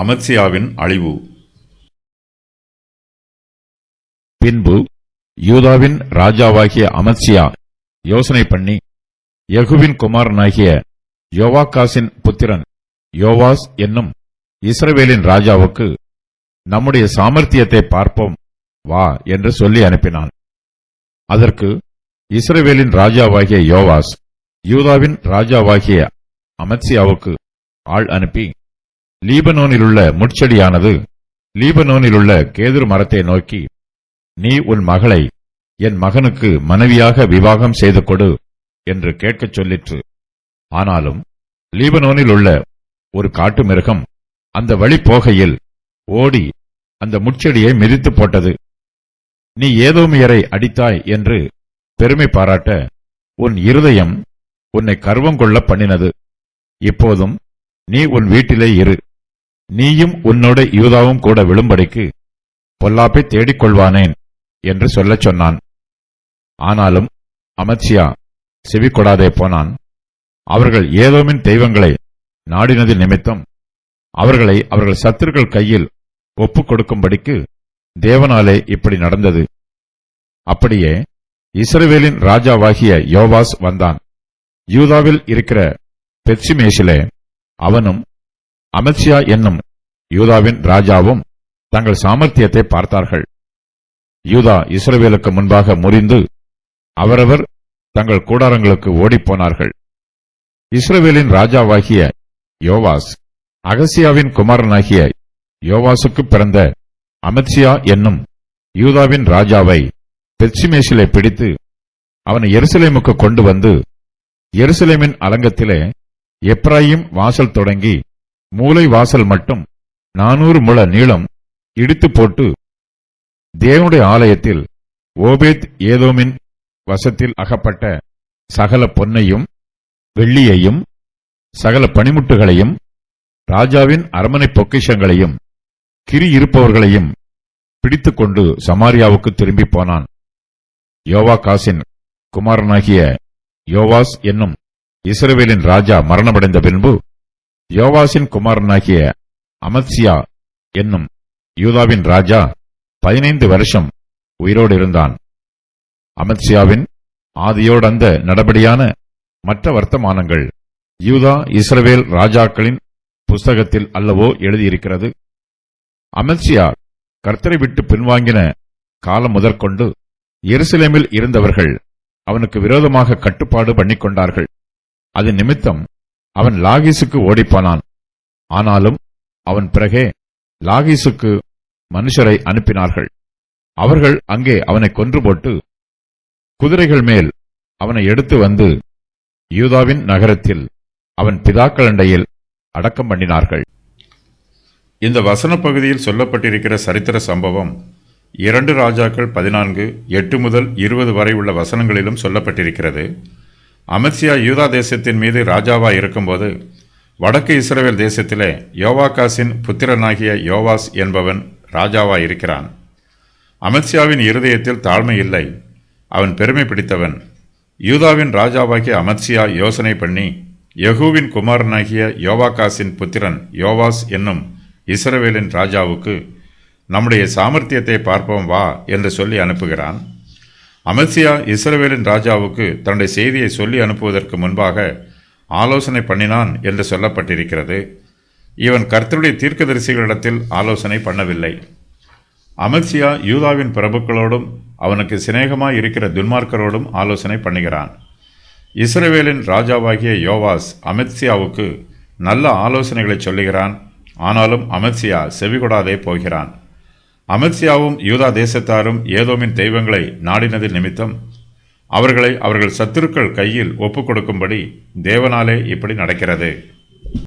அமத்சியாவின் அழிவு. பின்பு யூதாவின் ராஜாவாகிய அமத்சியா யோசனை பண்ணி, யெகூவின் குமாரனாகிய யோவாகாசின் புத்திரன் யோவாஸ் என்னும் இஸ்ரவேலின் ராஜாவுக்கு, நம்முடைய சாமர்த்தியத்தை பார்ப்போம் வா என்று சொல்லி அனுப்பினான். அதற்கு இஸ்ரவேலின் ராஜாவாகிய யோவாஸ் யூதாவின் ராஜாவாகிய அமத்சியாவுக்கு ஆள் அனுப்பி, லீபனோனிலுள்ள முட்செடியானது லீபனோனிலுள்ள கேதுரு மரத்தை நோக்கி, நீ உன் மகளை என் மகனுக்கு மனைவியாக விவாகம் செய்து கொடு என்று கேட்கச் சொல்லிற்று. ஆனாலும் லீபனோனில் உள்ள ஒரு காட்டு மிருகம் அந்த வழி போகையில் ஓடி அந்த முட்செடியை மிதித்து போட்டது. நீ ஏதோமியரை அடித்தாய் என்று பெருமை பாராட்ட உன் இருதயம் உன்னை கர்வம் கொள்ள பண்ணினது. இப்போதும் நீ உன் வீட்டிலே இரு, நீயும் உன்னோட யூதாவும் கூட விழும்படிக்கு பொல்லாப்பை தேடிக்கொள்வானேன் என்று சொல்லச் சொன்னான். ஆனாலும் அமத்சியா செவி கொடாதே போனான். அவர்கள் ஏதோமின் தெய்வங்களை நாடினது நிமித்தம் அவர்களை அவர்கள் சத்துருக்கள் கையில் ஒப்புக் கொடுக்கும்படிக்கு தேவனாலே இப்படி நடந்தது. அப்படியே இஸ்ரவேலின் ராஜாவாகிய யோவாஸ் வந்தான். யூதாவில் இருக்கிற பெத்ஷிமேசிலே அவனும் அமத்சியா என்னும் யூதாவின் ராஜாவும் தங்கள் சாமர்த்தியத்தை பார்த்தார்கள். யூதா இஸ்ரவேலுக்கு முன்பாக முறிந்து அவரவர் தங்கள் கூடாரங்களுக்கு ஓடிப்போனார்கள். இஸ்ரவேலின் ராஜாவாகிய யோவாஸ் அகசியாவின் குமாரனாகிய யோவாசுக்கு பிறந்த அமத்சியா என்னும் யூதாவின் ராஜாவை பெத்ஷிமேசிலே பிடித்து அவனை எருசலேமுக்கு கொண்டு வந்து, எருசலேமின் அலங்கத்திலே எப்ராயிம் வாசல் தொடங்கி மூலை வாசல் மட்டும் 400 முழ நீளம் இடித்து போட்டு, தேவனுடைய ஆலயத்தில் ஓபேத் ஏதோமின் வசத்தில் அகப்பட்ட சகல பொன்னையும் வெள்ளியையும் சகல பணிமுட்டுகளையும் ராஜாவின் அரமனை பொக்கிஷங்களையும் கிரி இருப்பவர்களையும் பிடித்துக்கொண்டு சமாரியாவுக்கு திரும்பி போனான். யோவாகாசின் குமாரனாகிய யோவாஸ் என்னும் இஸ்ரவேலின் ராஜா மரணமடைந்த பின்பு யோவாசின் குமாரனாகிய அமத்சியா என்னும் யூதாவின் ராஜா 15 வருஷம் உயிரோடு இருந்தான். அமத்சியாவின் ஆதியோடந்த நடபடியான மற்ற வர்த்தமானங்கள் யூதா இஸ்ரவேல் ராஜாக்களின் புஸ்தகத்தில் அல்லவோ எழுதியிருக்கிறது. அமத்சியா கர்த்தரை விட்டு பின்வாங்கின காலம் முதற்கொண்டு எருசலேமில் இருந்தவர்கள் அவனுக்கு விரோதமாக கட்டுப்பாடு பண்ணிக்கொண்டார்கள். அது நிமித்தம் அவன் லாகீசுக்கு ஓடிப்போனான். ஆனாலும் அவன் பிறகே லாகீசுக்கு மனுஷரை அனுப்பினார்கள். அவர்கள் அங்கே அவனை கொன்று போட்டு குதிரைகள் மேல் அவனை எடுத்து வந்து யூதாவின் நகரத்தில் அவன் பிதாக்களண்டையில் அடக்கம் பண்ணினார்கள். இந்த வசன பகுதியில் சொல்லப்பட்டிருக்கிற சரித்திர சம்பவம் 2 ராஜாக்கள் 14:8 முதல் 20 வரை உள்ள வசனங்களிலும் சொல்லப்பட்டிருக்கிறது. அமத்சியா யூதா தேசத்தின் மீது ராஜாவாய் இருக்கும்போது வடக்கு இஸ்ரவேல் தேசத்திலே யோவாகாசின் புத்திரனாகிய யோவாஸ் என்பவன் ராஜாவாய் இருக்கிறான். அமத்சியாவின் இருதயத்தில் தாழ்மை இல்லை, அவன் பெருமை பிடித்தவன். யூதாவின் ராஜாவாகிய அமத்சியா யோசனை பண்ணி, யெகூவின் குமாரனாகிய யோவாகாசின் புத்திரன் யோவாஸ் என்னும் இஸ்ரவேலின் ராஜாவுக்கு, நம்முடைய சாமர்த்தியத்தை பார்ப்போம் வா என்று சொல்லி அனுப்புகிறான். அமத்சியா இஸ்ரவேலின் ராஜாவுக்கு தன்னுடைய செய்தியை சொல்லி அனுப்புவதற்கு முன்பாக ஆலோசனை பண்ணினான் என்று சொல்லப்பட்டிருக்கிறது. இவன் கர்த்தருடைய தீர்க்கதரிசிகளிடத்தில் ஆலோசனை பண்ணவில்லை. அமத்சியா யூதாவின் பிரபுக்களோடும் அவனுக்கு சிநேகமாய் இருக்கிற துன்மார்க்கரோடும் ஆலோசனை பண்ணுகிறான். இஸ்ரவேலின் ராஜாவாகிய யோவாஸ் அமத்சியாவுக்கு நல்ல ஆலோசனைகளை சொல்லுகிறான். ஆனாலும் அமத்சியா செவிகொடாதே போகிறான். அமத்சியாவும் யூதா தேசத்தாரும் ஏதோமின் தெய்வங்களை நாடினது நிமித்தம் அவர்களை அவர்கள் சத்துருக்கள் கையில் ஒப்புக் கொடுக்கும்படி தேவனாலே இப்படி நடக்கிறது.